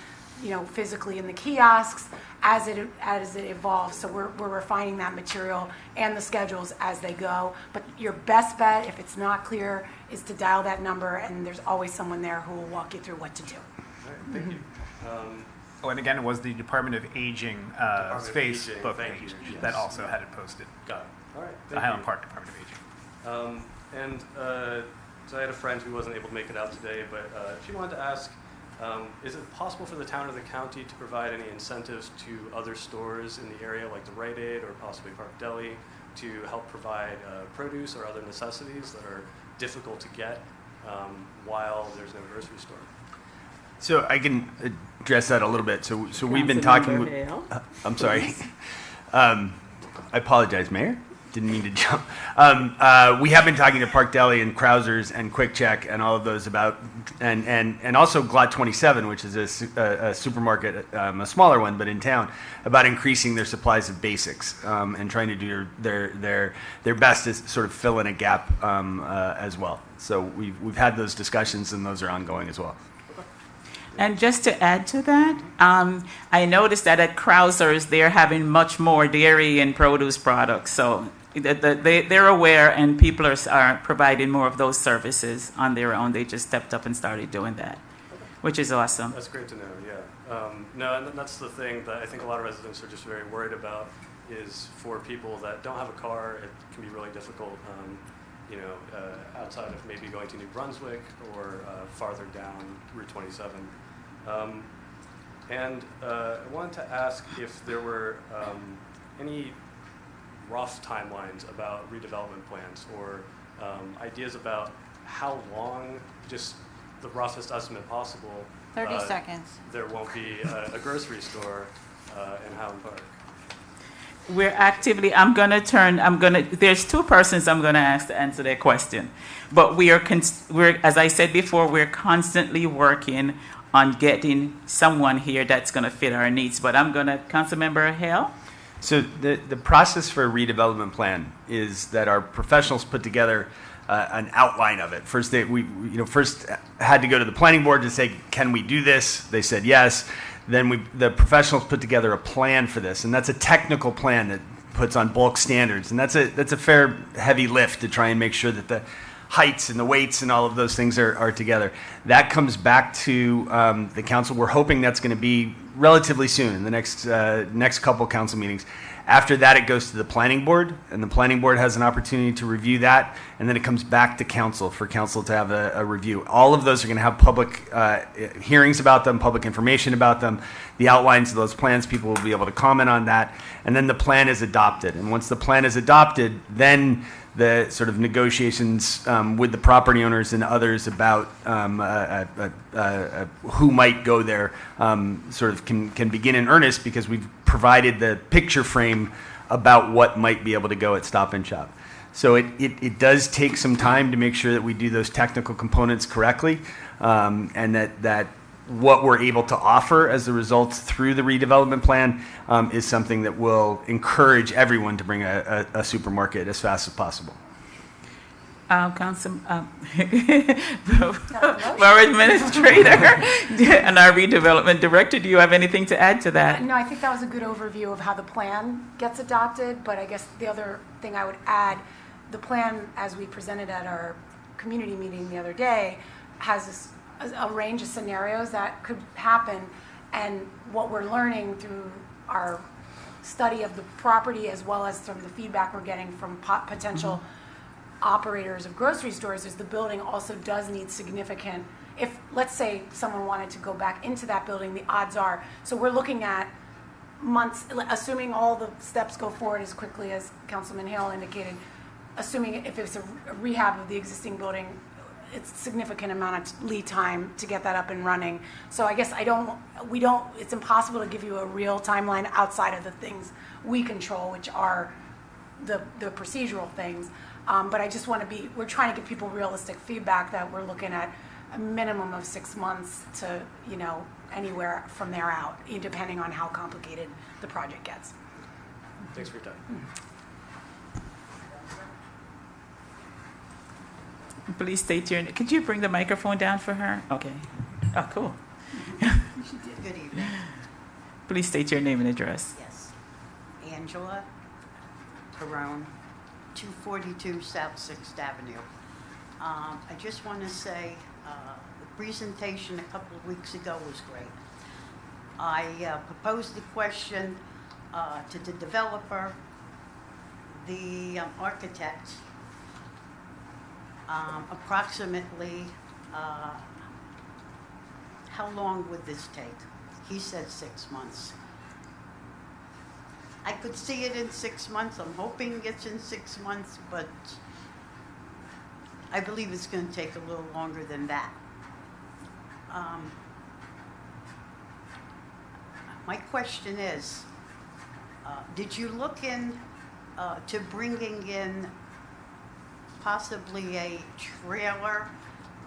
physically in the kiosks as it evolves. So we're refining that material and the schedules as they go. But your best bet, if it's not clear, is to dial that number, and there's always someone there who will walk you through what to do. All right, thank you. And again, it was the Department of Aging Facebook page that also had it posted. Got it. All right. The Highland Park Department of Aging. So I had a friend who wasn't able to make it out today, but she wanted to ask, is it possible for the town or the county to provide any incentives to other stores in the area, like the Rite Aid or possibly Park Deli, to help provide produce or other necessities that are difficult to get while there's no grocery store? So I can address that a little bit. So we've been talking. I'm sorry. I apologize, Mayor. Didn't mean to jump. We have been talking to Park Deli and Krauser's and Quick Check and all of those about, and also Glot 27, which is a supermarket, a smaller one, but in town, about increasing their supplies of basics and trying to do their best to sort of fill in a gap as well. So we've had those discussions, and those are ongoing as well. And just to add to that, I noticed that at Krauser's, they're having much more dairy and produce products. So they're aware, and people are providing more of those services on their own. They just stepped up and started doing that, which is awesome. That's great to know, yeah. No, and that's the thing that I think a lot of residents are just very worried about, is for people that don't have a car, it can be really difficult, outside of maybe going to New Brunswick or farther down Route 27. And I wanted to ask if there were any rough timelines about redevelopment plans or ideas about how long, just the roughest estimate possible, 30 seconds. there won't be a grocery store in Highland Park. We're actively, there's two persons I'm going to ask to answer that question. But we're, as I said before, we're constantly working on getting someone here that's going to fit our needs. But I'm going to, Councilmember Hale? So the process for a redevelopment plan is that our professionals put together an outline of it. First, we first had to go to the planning board to say, can we do this? They said yes. Then the professionals put together a plan for this, and that's a technical plan that puts on bulk standards, and that's a fair heavy lift to try and make sure that the heights and the weights and all of those things are together. That comes back to the council. We're hoping that's going to be relatively soon in the next couple council meetings. After that, it goes to the planning board, and the planning board has an opportunity to review that, and then it comes back to council for council to have a review. All of those are going to have public hearings about them, public information about them, the outlines of those plans. People will be able to comment on that, and then the plan is adopted. And once the plan is adopted, then the sort of negotiations with the property owners and others about who might go there sort of can begin in earnest, because we've provided the picture frame about what might be able to go at Stop and Shop. So it does take some time to make sure that we do those technical components correctly, and that what we're able to offer as a result through the redevelopment plan is something that will encourage everyone to bring a supermarket as fast as possible. Council, our administrator and our redevelopment director, do you have anything to add to that? No, I think that was a good overview of how the plan gets adopted, but I guess the other thing I would add, the plan, as we presented at our community meeting the other day, has a range of scenarios that could happen, and what we're learning through our study of the property, as well as from the feedback we're getting from potential operators of grocery stores, is the building also does need significant, if let's say someone wanted to go back into that building, the odds are, so we're looking at months, assuming all the steps go forward as quickly as Councilman Hale indicated, assuming if it's a rehab of the existing building, it's a significant amount of lead time to get that up and running. So I guess it's impossible to give you a real timeline outside of the things we control, which are the procedural things. But I just we're trying to give people realistic feedback that we're looking at a minimum of 6 months to, anywhere from there out, depending on how complicated the project gets. Thanks for your time. Please state your, could you bring the microphone down for her? Okay. Oh, cool. Good evening. Please state your name and address. Yes. Angela Perone, 242 South 6th Avenue. I just want to say the presentation a couple of weeks ago was great. I proposed the question to the developer, the architect, approximately how long would this take? He said 6 months. I could see it in 6 months. I'm hoping it's in 6 months, but I believe it's going to take a little longer than that. My question is, did you look in to bringing in possibly a trailer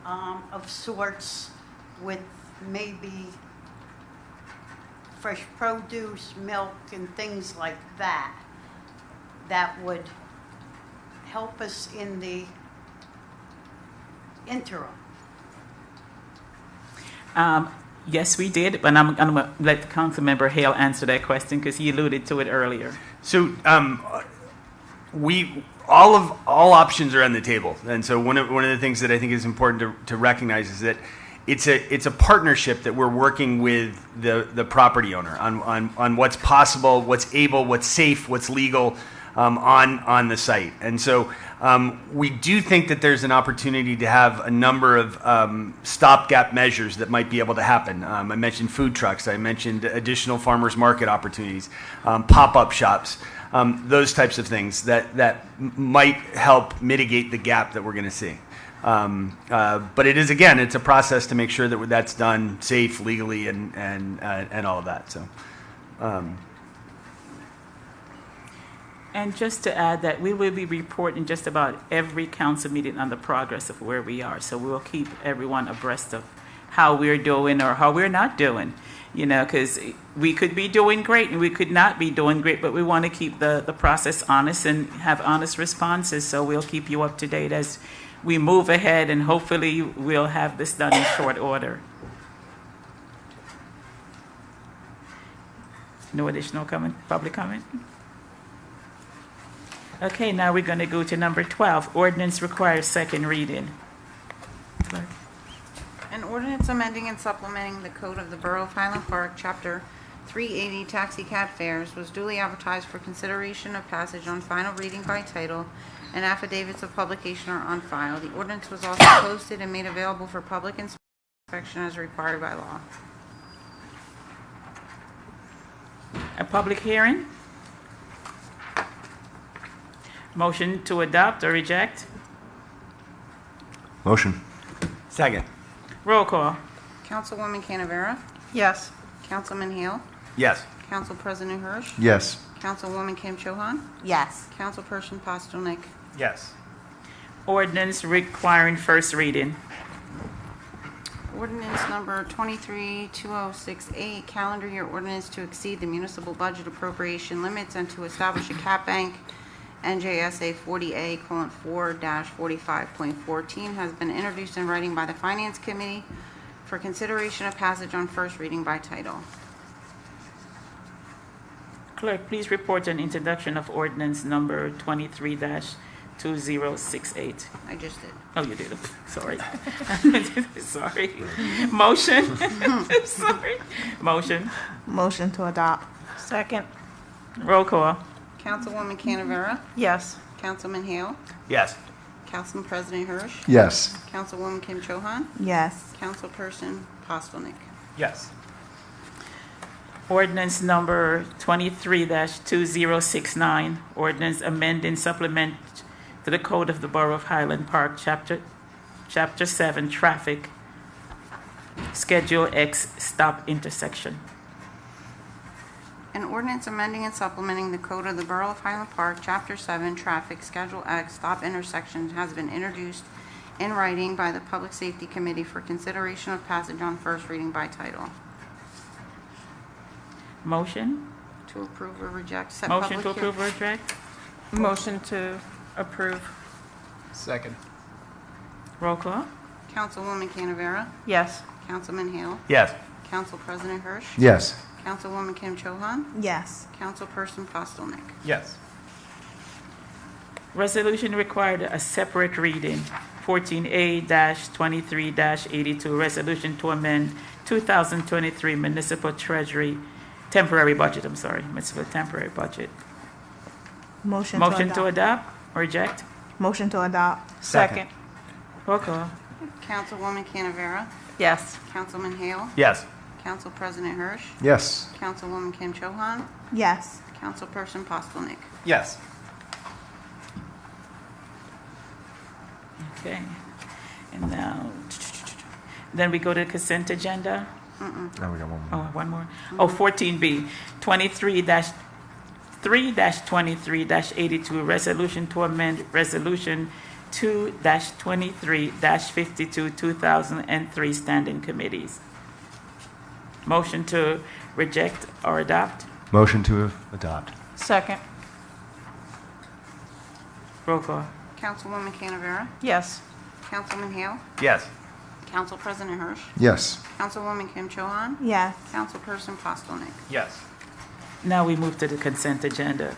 of sorts with maybe fresh produce, milk, and things like that, that would help us in the interim? Yes, we did, but I'm going to let Councilmember Hale answer that question because he alluded to it earlier. So all options are on the table, and so one of the things that I think is important to recognize is that it's a partnership that we're working with the property owner on what's possible, what's able, what's safe, what's legal, on the site. And so we do think that there's an opportunity to have a number of stopgap measures that might be able to happen. I mentioned food trucks. I mentioned additional farmers market opportunities, pop-up shops, those types of things that might help mitigate the gap that we're going to see. But it is, again, it's a process to make sure that that's done safe, legally, and all of that. So. And just to add that we will be reporting just about every council meeting on the progress of where we are. So we'll keep everyone abreast of how we're doing or how we're not doing, because we could be doing great and we could not be doing great, but we want to keep the process honest and have honest responses. So we'll keep you up to date as we move ahead, and hopefully we'll have this done in short order. No additional public comment? Okay, now we're going to go to number 12. Ordinance requires second reading. Clerk. An ordinance amending and supplementing the Code of the Borough of Highland Park, Chapter 380, Taxi Cab Fares, was duly advertised for consideration of passage on final reading by title, and affidavits of publication are on file. The ordinance was also posted and made available for public inspection as required by law. A public hearing? Motion to adopt or reject? Motion. Second. Roll call. Councilwoman Canavera? Yes. Councilman Hale? Yes. Council President Hirsch? Yes. Councilwoman Kim Chohan? Yes. Councilperson Postelnick? Yes. Ordinance requiring first reading. Ordinance number 23-2068, calendar year ordinance to exceed the municipal budget appropriation limits and to establish a cap bank, NJSA 40A:4-45.14, has been introduced in writing by the Finance Committee for consideration of passage on first reading by title. Clerk, please report an introduction of ordinance number 23-2068. I just did. Oh, you did. Sorry. Sorry. Motion. Sorry. Motion. Motion to adopt. Second. Roll call. Councilwoman Canavera? Yes. Councilman Hale? Yes. Council President Hirsch? Yes. Councilwoman Kim Chohan? Yes. Councilperson Postelnick? Yes. Ordinance number 23-2069, ordinance amending supplement to the Code of the Borough of Highland Park, Chapter 7, Traffic, Schedule X, Stop Intersection. An ordinance amending and supplementing the Code of the Borough of Highland Park, Chapter 7, Traffic, Schedule X, Stop Intersections, has been introduced in writing by the Public Safety Committee for consideration of passage on first reading by title. Motion? To approve or reject. Set Motion to public approve or reject? Motion to approve. Second. Roll call. Councilwoman Canavera? Yes. Councilman Hale? Yes. Council President Hirsch? Yes. Councilwoman Kim Chohan? Yes. Councilperson Postelnick? Yes. Resolution required a separate reading. 14A-23-82, resolution to amend 2023 municipal temporary budget. Municipal temporary budget. Motion Motion to adopt or reject? Motion to adopt. Second. Roll call. Councilwoman Canavera? Yes. Councilman Hale? Yes. Council President Hirsch? Yes. Councilwoman Kim Chohan? Yes. Councilperson Postelnick? Yes. Okay. And now, then we go to consent agenda. Now we got one Oh, more. one more. Oh, 14B, 3-23-82, resolution to amend Resolution 2-23-52, 2003 standing committees. Motion to reject or adopt? Motion to adopt. Second. Roll call. Councilwoman Canavera? Yes. Councilman Hale? Yes. Council President Hirsch? Yes. Councilwoman Kim Chohan? Yes. Councilperson Postelnick? Yes. Now we move to the consent agenda.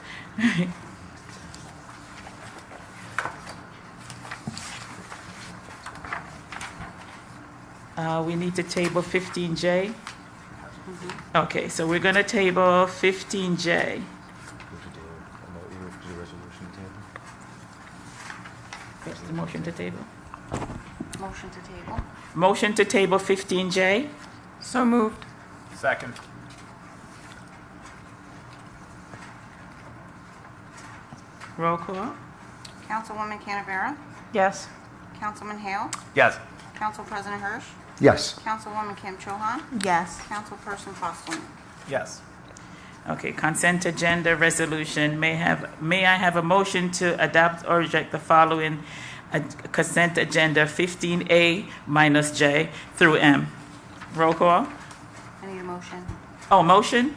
We need to table 15J. Okay, so we're going to table 15J. motion to table? Motion to table. Motion to table 15J. So moved. Second. Roll call. Councilwoman Canavera? Yes. Councilman Hale? Yes. Council President Hirsch? Yes. Councilwoman Kim Chohan? Yes. Councilperson Postelman? Yes. Okay, consent agenda resolution. May I have a motion to adopt or reject the following consent agenda 15A minus J through M? Roll call. I need a motion. Oh, motion?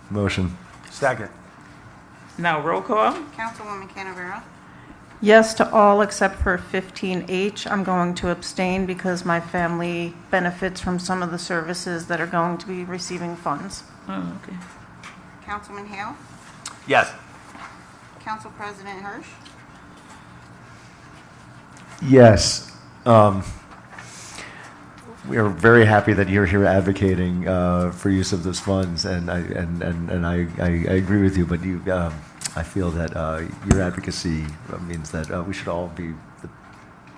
Motion. Second. Now roll call. Councilwoman Canavera? Yes to all except for 15H. I'm going to abstain because my family benefits from some of the services that are going to be receiving funds. Oh, okay. Councilman Hale? Yes. Council President Hirsch? Yes. We are very happy that you're here advocating for use of those funds, and I agree with you. But I feel that your advocacy means that we should all be the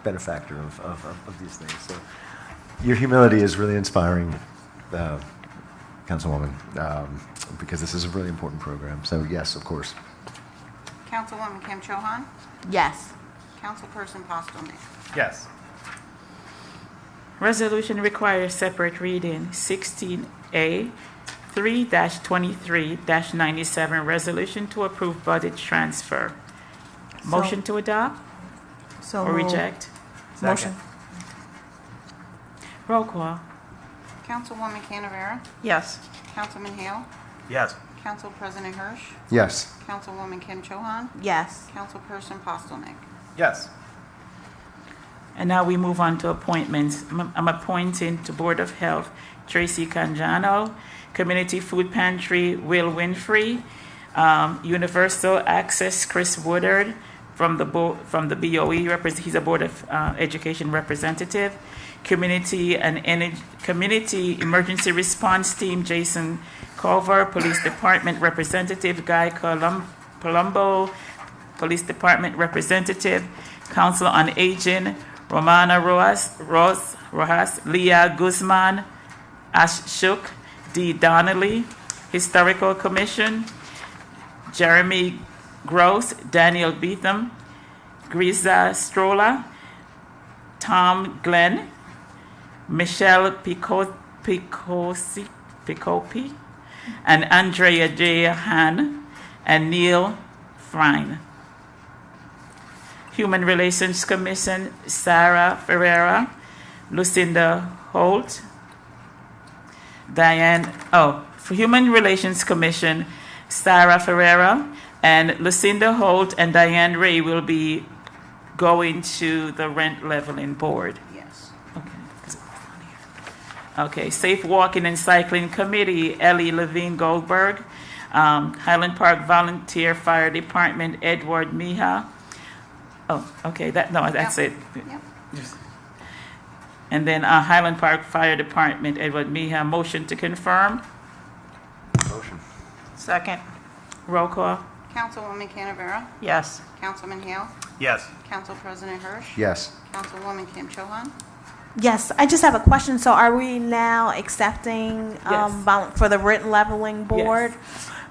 benefactor of these things. So your humility is really inspiring, Councilwoman, because this is a really important program. So yes, of course. Councilwoman Kim Chohan? Yes. Councilperson Postelman? Yes. Resolution requires separate reading. 16A 3-23-97 resolution to approve budget transfer. Motion to adopt So or moved. reject? Motion. Roll call. Councilwoman Canavera? Yes. Councilman Hale? Yes. Council President Hirsch? Yes. Councilwoman Kim Chohan? Yes. Councilperson Postelman? Yes. And now we move on to appointments. I'm appointing to Board of Health Tracy Canjano, Community Food Pantry Will Winfrey, Universal Access Chris Woodard from the BOE, he's a Board of Education representative. Community Emergency Response Team Jason Culver, Police Department representative Guy Colombo, Police Department representative. Council on Aging Romana Rojas, Leah Guzman, Ash Shook, D. Donnelly, Historical Commission, Jeremy Gross, Daniel Beetham, Grisa Strolla, Tom Glenn, Michelle Picopi, and Andrea J. Han, and Neil Frine. Human Relations Commission, Sarah Ferreira, Lucinda Holt, for Human Relations Commission, Sarah Ferreira and Lucinda Holt and Diane Ray will be going to the rent leveling board. Yes. Okay, Safe Walking and Cycling Committee, Ellie Levine Goldberg, Highland Park Volunteer Fire Department, Edward Miha. Oh, okay, that's it. Yep. And then Highland Park Fire Department, Edward Miha, motion to confirm. Motion. Second. Roll call. Councilwoman Canavera? Yes. Councilman Hale? Yes. Council President Hirsch? Yes. Councilwoman Kim Chohan? Yes, I just have a question. So are we now accepting Yes. for the rent leveling board?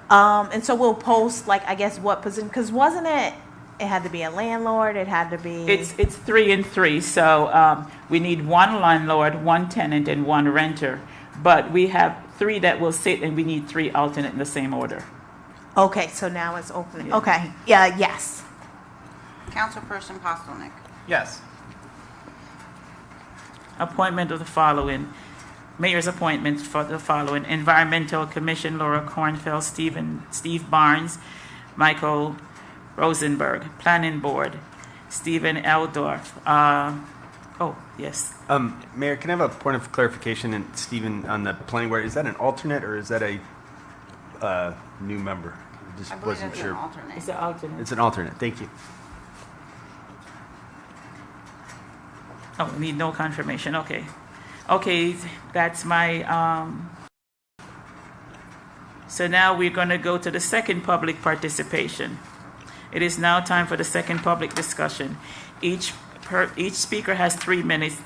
And so we'll post, like, I guess, what position, because wasn't it had to be a landlord, it had to be... It's 3 and 3, so we need one landlord, one tenant, and one renter. But we have 3 that will sit, and we need 3 alternate in the same order. Okay, so now it's open. Yeah. Okay, yeah, yes. Councilperson Postelman? Yes. Appointment of the following. Mayor's appointments for the following. Environmental Commission, Laura Kornfeld, Steve Barnes, Michael Rosenberg. Planning Board, Stephen Eldorf. Yes. Mayor, can I have a point of clarification? And Stephen, on the planning board, is that an alternate or is that a new member? Just I believe wasn't it's sure. an alternate. It's an alternate. It's an alternate. Thank you. Oh, we need no confirmation. Okay. Okay, that's my... So now we're going to go to the second public participation. It is now time for the second public discussion. Each Each speaker has 3 minutes,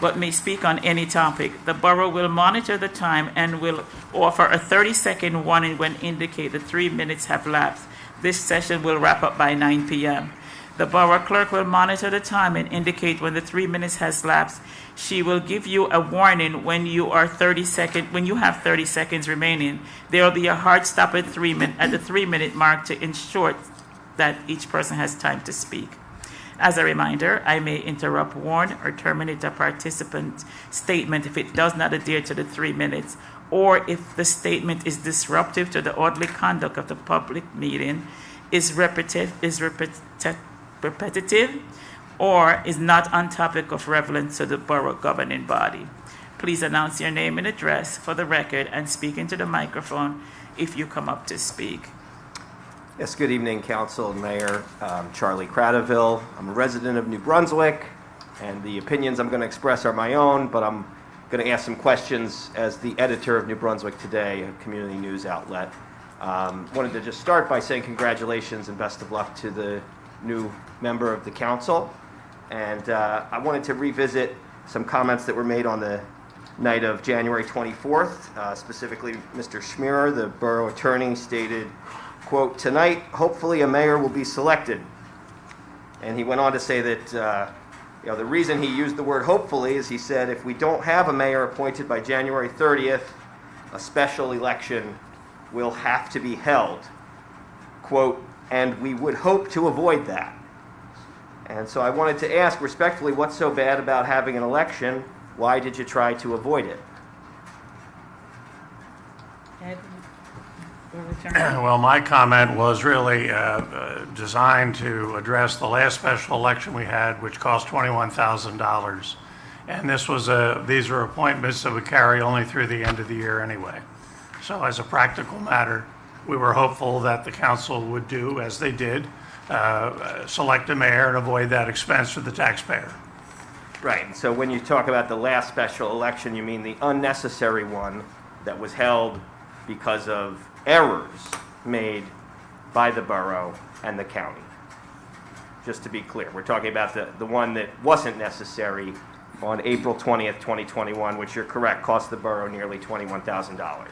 but may speak on any topic. The borough will monitor the time and will offer a 30-second warning when indicate the 3 minutes have lapsed. This session will wrap up by 9 p.m. The borough clerk will monitor the time and indicate when the 3 minutes has lapsed. She will give you a warning when you have 30 seconds remaining. There will be a hard stop at the 3-minute mark to ensure that each person has time to speak. As a reminder, I may interrupt, warn, or terminate a participant's statement if it does not adhere to the 3 minutes, or if the statement is disruptive to the orderly conduct of the public meeting, is repetitive, or is not on topic of relevance to the borough governing body. Please announce your name and address for the record and speak into the microphone if you come up to speak. Yes, good evening, Council and Mayor. Charlie Cradaville. I'm a resident of New Brunswick, and the opinions I'm going to express are my own, but I'm going to ask some questions as the editor of New Brunswick Today, a community news outlet. Wanted to just start by saying congratulations and best of luck to the new member of the council. And I wanted to revisit some comments that were made on the night of January 24th. Specifically, Mr. Schmierer, the borough attorney, stated, quote, "Tonight, hopefully a mayor will be selected." And he went on to say that the reason he used the word hopefully is he said, if we don't have a mayor appointed by January 30th, a special election will have to be held. Quote, "And we would hope to avoid that." And so I wanted to ask respectfully, what's so bad about having an election? Why did you try to avoid it? Well, my comment was really designed to address the last special election we had, which cost $21,000. And these are appointments that would carry only through the end of the year anyway. So as a practical matter, we were hopeful that the council would do, as they did, select a mayor and avoid that expense for the taxpayer. Right, and so when you talk about the last special election, you mean the unnecessary one that was held because of errors made by the borough and the county. Just to be clear, we're talking about the one that wasn't necessary on April 20th, 2021, which you're correct, cost the borough nearly $21,000.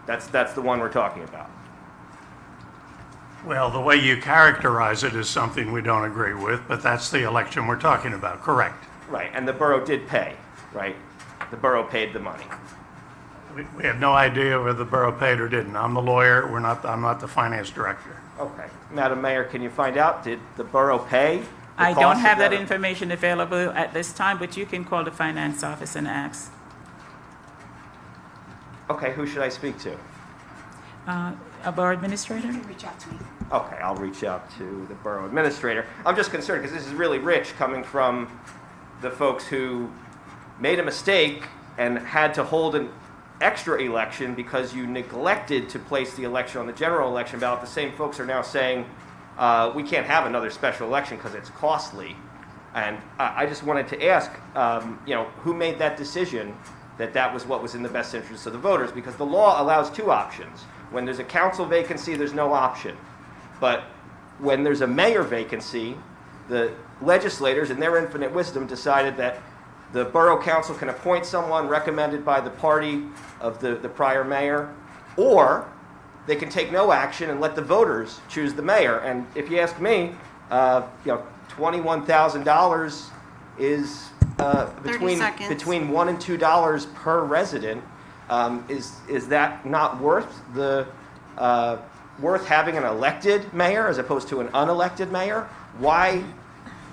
That's the one we're talking about. Well, the way you characterize it is something we don't agree with, but that's the election we're talking about, correct? Right, and the borough did pay, right? The borough paid the money. We have no idea whether the borough paid or didn't. I'm the lawyer, I'm not the finance director. Okay. Madam Mayor, can you find out, did the borough pay? I don't have that information available at this time, but you can call the finance office and ask. Okay, who should I speak to? A borough administrator? You can reach out to me. Okay, I'll reach out to the borough administrator. I'm just concerned because this is really rich coming from the folks who made a mistake and had to hold an extra election because you neglected to place the election on the general election ballot. The same folks are now saying we can't have another special election because it's costly. And I just wanted to ask, who made that decision that that was what was in the best interest of the voters? Because the law allows two options. When there's a council vacancy, there's no option. But when there's a mayor vacancy, the legislators, in their infinite wisdom, decided that the borough council can appoint someone recommended by the party of the prior mayor, or they can take no action and let the voters choose the mayor. And if you ask me, $21,000 is between $1 and $2 per resident. Is that not worth having an elected mayor as opposed to an unelected mayor? Why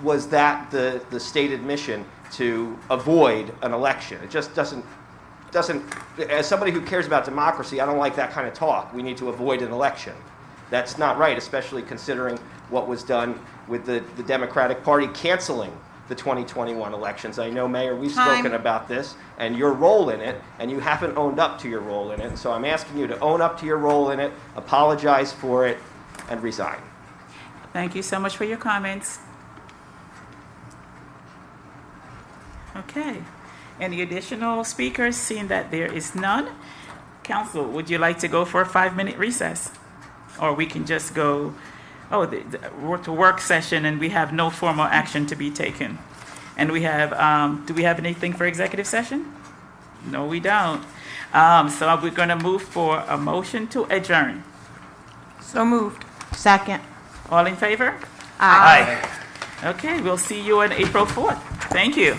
was that the stated mission, to avoid an election? It just doesn't. As somebody who cares about democracy, I don't like that kind of talk. We need to avoid an election. That's not right, especially considering what was done with the Democratic Party canceling the 2021 elections. I know, Mayor, we've spoken about this and your role in it, and you haven't owned up to your role in it. And so I'm asking you to own up to your role in it, apologize for it, and resign. Thank you so much for your comments. Okay. Any additional speakers? Seeing that there is none, Council, would you like to go for a 5-minute recess? Or we can just go to work session, and we have no formal action to be taken. And we have, do we have anything for executive session? No, we don't. So we're going to move for a motion to adjourn. So moved. Second. All in favor? Aye. Okay, we'll see you on April 4th. Thank you.